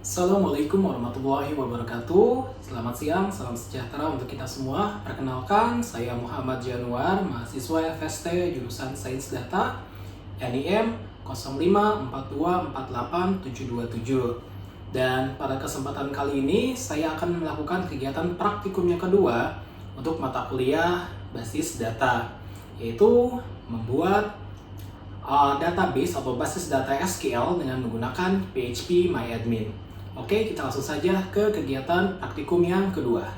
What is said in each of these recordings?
Assalamualaikum warahmatullahi wabarakatuh. Selamat siang, salam sejahtera untuk kita semua. Perkenalkan, saya Muhammad Januar, mahasiswa FST jurusan Sains Data, NIM 0542487727. Dan pada kesempatan kali ini, saya akan melakukan kegiatan praktikum yang kedua untuk mata kuliah basis data, yaitu membuat database atau basis data SQL dengan menggunakan PHP MyAdmin. Oke, kita langsung saja ke kegiatan praktikum yang kedua.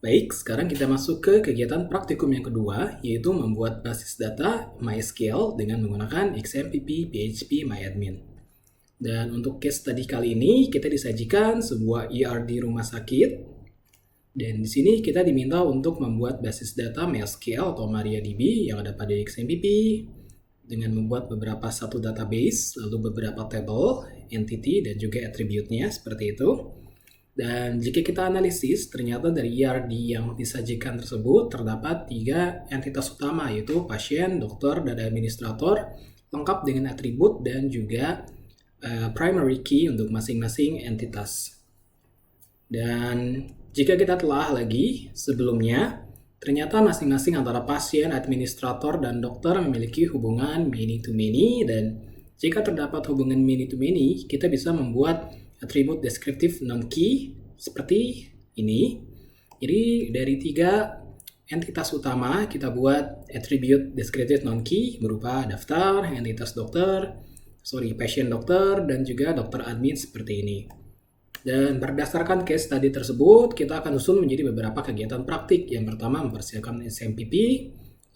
Baik, sekarang kita masuk ke kegiatan praktikum yang kedua, yaitu membuat basis data MySQL dengan menggunakan XMPP PHP MyAdmin. Dan untuk case study kali ini, kita disajikan sebuah ER di rumah sakit. Dan di sini kita diminta untuk membuat basis data MySQL atau MariaDB yang ada pada XMPP dengan membuat beberapa satu database, lalu beberapa table, entity, dan juga attribute-nya seperti itu. Dan jika kita analisis, ternyata dari ERD yang disajikan tersebut terdapat 3 entitas utama, yaitu pasien, dokter, dan administrator, lengkap dengan atribut dan juga primary key untuk masing-masing entitas. Dan jika kita telah lagi sebelumnya, ternyata masing-masing antara pasien, administrator, dan dokter memiliki hubungan many-to-many, dan jika terdapat hubungan many-to-many, kita bisa membuat atribut deskriptif non-key seperti ini. Jadi dari 3 entitas utama, kita buat atribut deskriptif non-key berupa daftar, entitas pasien dokter, dan juga dokter admin seperti ini. Dan berdasarkan case tadi tersebut, kita akan susun menjadi beberapa kegiatan praktik. Yang pertama, mempersiapkan SMPP,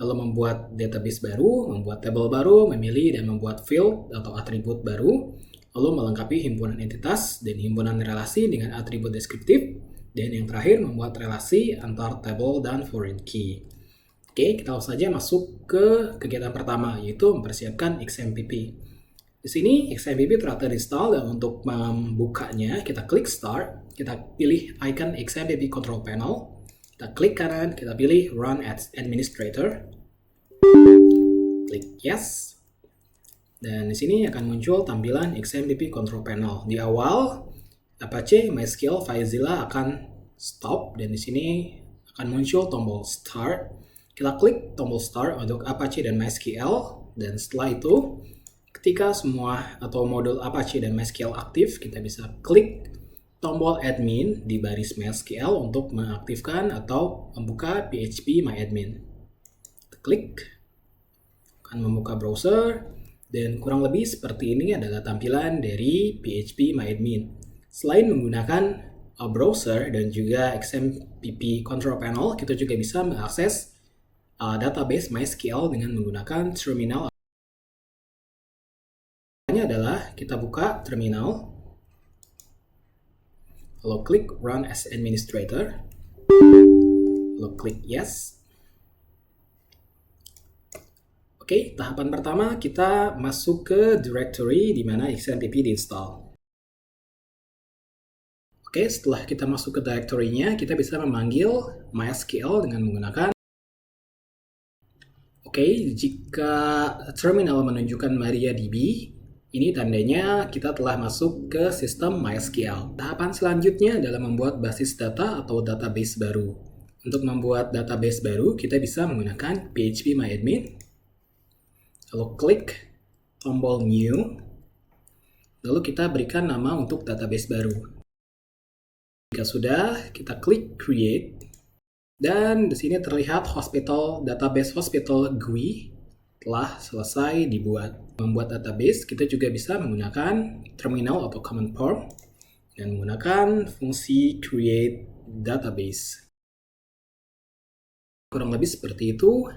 lalu membuat database baru, membuat table baru, memilih dan membuat field atau atribut baru, lalu melengkapi himpunan entitas dan himpunan relasi dengan atribut deskriptif, dan yang terakhir, membuat relasi antar table dan foreign key. Oke, kita langsung saja masuk ke kegiatan pertama, yaitu mempersiapkan XMPP. Di sini XMPP telah terinstall, dan untuk membukanya kita klik Start, kita pilih icon XMPP Control Panel, kita klik kanan, kita pilih Run as Administrator, klik Yes, dan di sini akan muncul tampilan XMPP Control Panel. Di awal Apache MySQL FileZilla akan stop, dan di sini akan muncul tombol Start. Kita klik tombol Start untuk Apache dan MySQL, dan setelah itu ketika semua atau modul Apache dan MySQL aktif, kita bisa klik tombol admin di baris MySQL untuk mengaktifkan atau membuka PHP MyAdmin. Klik, akan membuka browser, dan kurang lebih seperti ini adalah tampilan dari PHP MyAdmin. Selain menggunakan browser dan juga XMPP Control Panel, kita juga bisa mengakses database MySQL dengan menggunakan terminal. Adalah kita buka terminal, lalu klik Run as Administrator, lalu klik Yes. Oke, tahapan pertama kita masuk ke directory di mana XMPP diinstal. Oke, setelah kita masuk ke directory-nya, kita bisa memanggil MySQL dengan menggunakan. Oke, jika terminal menunjukkan MariaDB, ini tandanya kita telah masuk ke sistem MySQL. Tahapan selanjutnya adalah membuat basis data atau database baru. Untuk membuat database baru, kita bisa menggunakan PHP MyAdmin. Lalu klik tombol New. Lalu kita berikan nama untuk database baru. Jika sudah, kita klik Create. Dan di sini terlihat database hospital GUI telah selesai dibuat. Membuat database, kita juga bisa menggunakan terminal atau command prompt dan menggunakan fungsi create database. Kurang lebih seperti itu,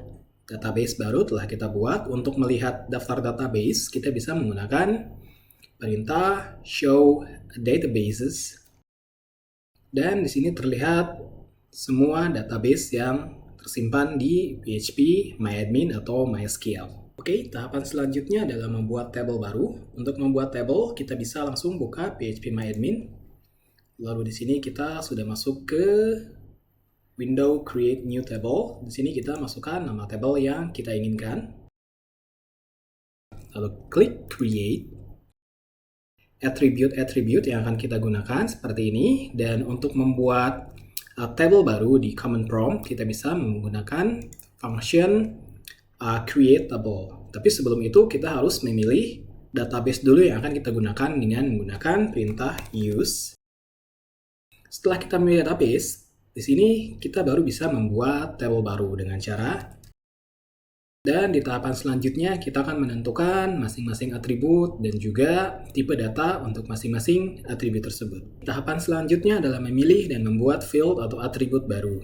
database baru telah kita buat. Untuk melihat daftar database, kita bisa menggunakan perintah show databases. Dan di sini terlihat semua database yang tersimpan di PHP MyAdmin atau MySQL. Oke, tahapan selanjutnya adalah membuat table baru. Untuk membuat table, kita bisa langsung buka PHP MyAdmin. Lalu di sini kita sudah masuk ke window Create New Table. Di sini kita masukkan nama table yang kita inginkan. Lalu klik Create. attribute yang akan kita gunakan seperti ini. Dan untuk membuat table baru di command prompt, kita bisa menggunakan function create table. Tapi sebelum itu kita harus memilih database dulu yang akan kita gunakan dengan menggunakan perintah use. Setelah kita memilih database, di sini kita baru bisa membuat table baru dengan cara. Dan di tahapan selanjutnya kita akan menentukan masing-masing atribut dan juga tipe data untuk masing-masing atribut tersebut. Tahapan selanjutnya adalah memilih dan membuat field atau atribut baru.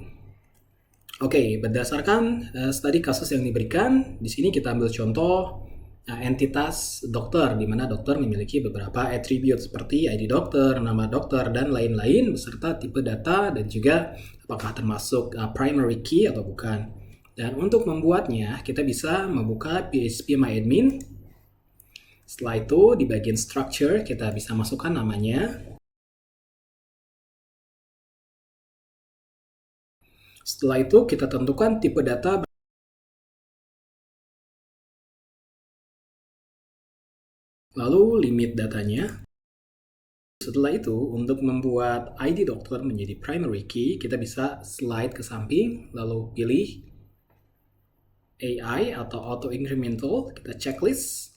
Oke, berdasarkan studi kasus yang diberikan, di sini kita ambil contoh entitas dokter, di mana dokter memiliki beberapa atribut seperti ID dokter, nama dokter, dan lain-lain, beserta tipe data dan juga apakah termasuk primary key atau bukan. Dan untuk membuatnya, kita bisa membuka phpMyAdmin. Setelah itu, di bagian structure, kita bisa masukkan namanya. Setelah itu, kita tentukan tipe data. Lalu, limit datanya. Setelah itu, untuk membuat ID dokter menjadi primary key, kita bisa slide ke samping, lalu pilih AI atau auto incremental, kita checklist,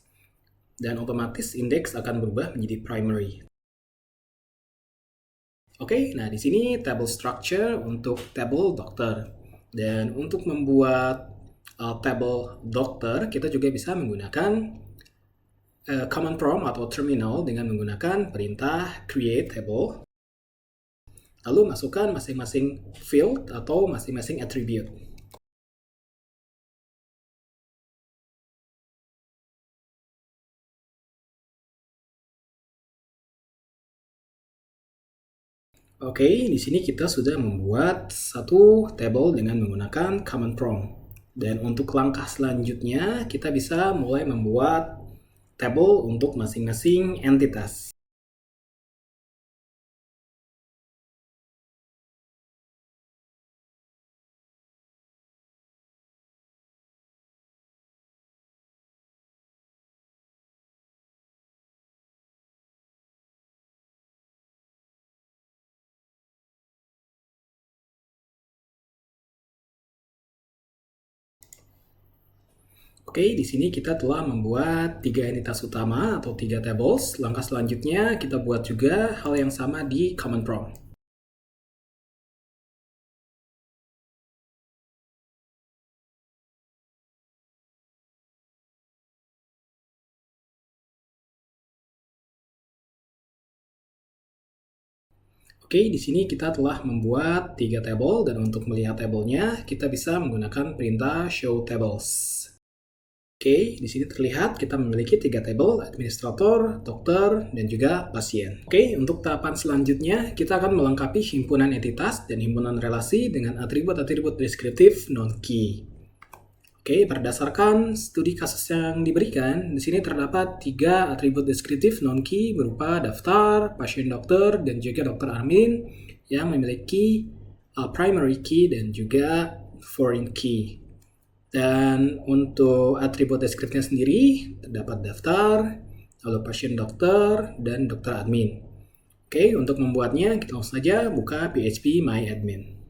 dan otomatis index akan berubah menjadi primary. Oke, nah di sini table structure untuk table dokter. Dan untuk membuat table dokter, kita juga bisa menggunakan command prompt atau terminal dengan menggunakan perintah create table. Lalu masukkan masing-masing field atau masing-masing attribute. Oke, di sini kita sudah membuat satu table dengan menggunakan command prompt. Dan untuk langkah selanjutnya, kita bisa mulai membuat table untuk masing-masing entitas. Oke, di sini kita telah membuat 3 entitas utama atau 3 tables. Langkah selanjutnya kita buat juga hal yang sama di command prompt. Oke, di sini kita telah membuat 3 table dan untuk melihat tabelnya kita bisa menggunakan perintah show tables. Oke, di sini terlihat kita memiliki 3 table, administrator, dokter, dan juga pasien. Oke, untuk tahapan selanjutnya, kita akan melengkapi himpunan entitas dan himpunan relasi dengan atribut-atribut deskriptif non-key. Oke, berdasarkan studi kasus yang diberikan, di sini terdapat 3 atribut deskriptif non-key berupa daftar, pasien dokter, dan juga dokter admin yang memiliki primary key dan juga foreign key. Dan untuk atribut deskriptifnya sendiri, terdapat daftar, lalu pasien dokter, dan dokter admin. Oke, untuk membuatnya, kita langsung saja buka phpMyAdmin.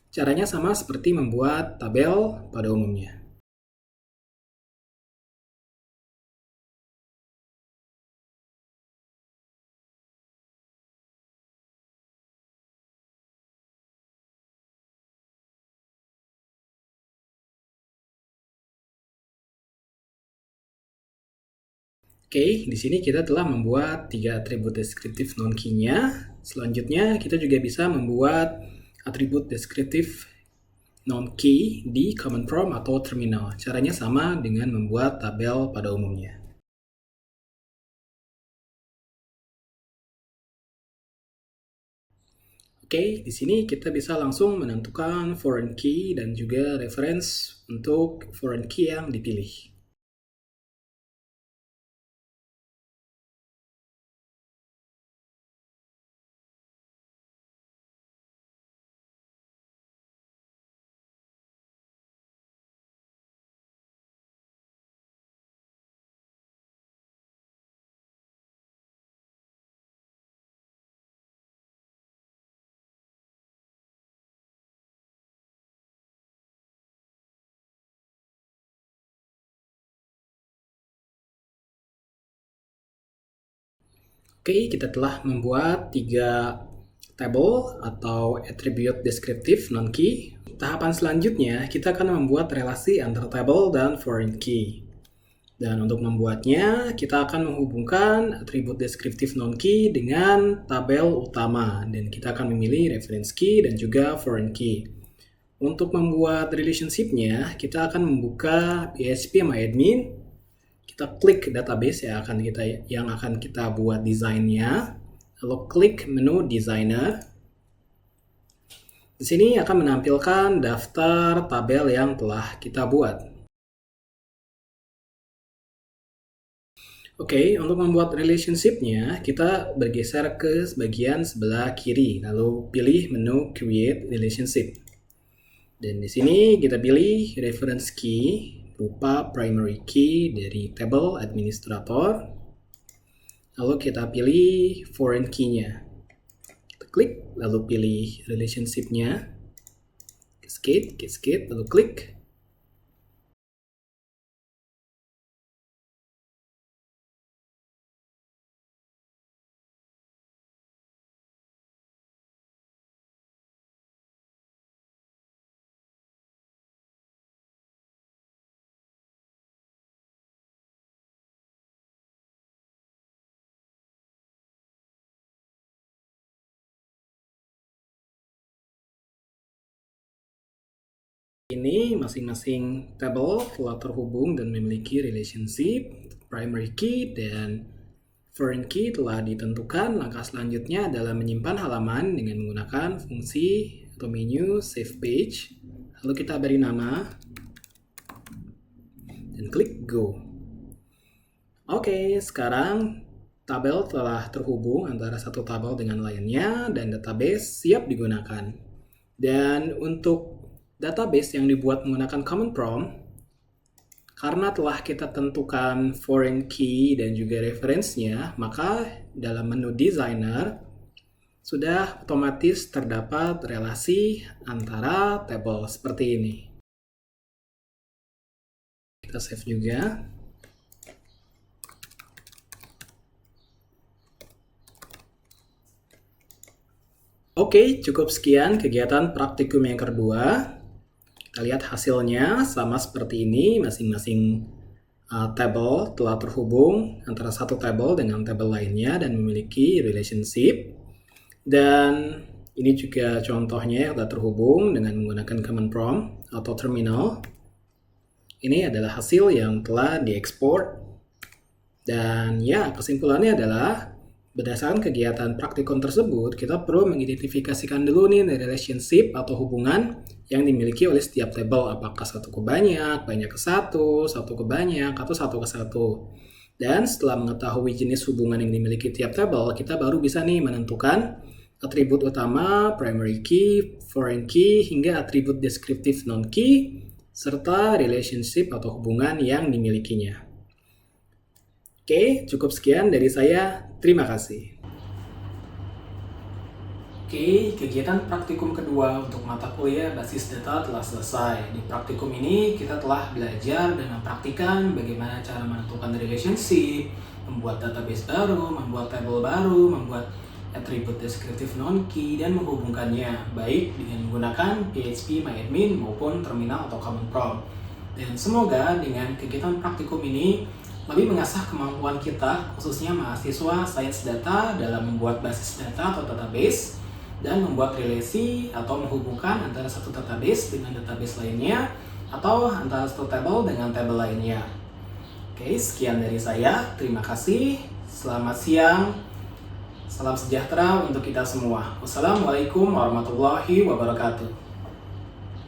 Caranya sama seperti membuat tabel pada umumnya. Oke, di sini kita telah membuat 3 atribut deskriptif non-key-nya. Selanjutnya, kita juga bisa membuat atribut deskriptif non-key di command prompt atau terminal. Caranya sama dengan membuat tabel pada umumnya. Oke, di sini kita bisa langsung menentukan foreign key dan juga reference untuk foreign key yang dipilih. Oke, kita telah membuat 3 table atau attribute deskriptif non-key. Tahapan selanjutnya, kita akan membuat relasi antara table dan foreign key. Dan untuk membuatnya, kita akan menghubungkan atribut deskriptif non-key dengan tabel utama. Dan kita akan memilih reference key dan juga foreign key. Untuk membuat relationship-nya, kita akan membuka phpMyAdmin. Kita klik database yang akan kita buat desainnya, lalu klik menu designer. Di sini akan menampilkan daftar tabel yang telah kita buat. Oke, untuk membuat relationship-nya, kita bergeser ke bagian sebelah kiri, lalu pilih menu create relationship. Dan di sini kita pilih reference key berupa primary key dari table administrator. Lalu kita pilih foreign key-nya. Kita klik, lalu pilih relationship-nya. Cascade, lalu klik. Ini masing-masing table telah terhubung dan memiliki relationship. Primary key dan foreign key telah ditentukan. Langkah selanjutnya adalah menyimpan halaman dengan menggunakan fungsi atau menu save page. Lalu kita beri nama dan klik go. Oke, sekarang tabel telah terhubung antara satu tabel dengan lainnya dan database siap digunakan. Dan untuk database yang dibuat menggunakan command prompt, karena telah kita tentukan foreign key dan juga reference-nya, maka dalam menu designer sudah otomatis terdapat relasi antara table seperti ini. Kita save juga. Oke, cukup sekian kegiatan praktikum yang kedua. Kita lihat hasilnya sama seperti ini, masing-masing table telah terhubung antara satu table dengan table lainnya dan memiliki relationship. Dan ini juga contohnya yang telah terhubung dengan menggunakan command prompt atau terminal. Ini adalah hasil yang telah diekspor. Dan ya, kesimpulannya adalah berdasarkan kegiatan praktikum tersebut, kita perlu mengidentifikasikan dulu nih relationship atau hubungan yang dimiliki oleh setiap table. Apakah satu ke banyak ke satu ke banyak, atau satu ke satu. Dan setelah mengetahui jenis hubungan yang dimiliki tiap table, kita baru bisa nih menentukan atribut utama, primary key, foreign key, hingga atribut deskriptif non-key, serta relationship atau hubungan yang dimilikinya. Oke, cukup sekian dari saya. Terima kasih. Oke, kegiatan praktikum kedua untuk mata kuliah basis data telah selesai. Di praktikum ini kita telah belajar dan mempraktikkan bagaimana cara menentukan relationship, membuat database baru, membuat table baru, membuat atribut deskriptif non-key, dan menghubungkannya baik dengan menggunakan phpMyAdmin maupun terminal atau command prompt. Dan semoga dengan kegiatan praktikum ini lebih mengasah kemampuan kita, khususnya mahasiswa sains data, dalam membuat basis data atau database dan membuat relasi atau menghubungkan antara satu database dengan database lainnya atau antara satu table dengan table lainnya. Oke, sekian dari saya. Terima kasih. Selamat siang. Salam sejahtera untuk kita semua. Wassalamualaikum warahmatullahi wabarakatuh.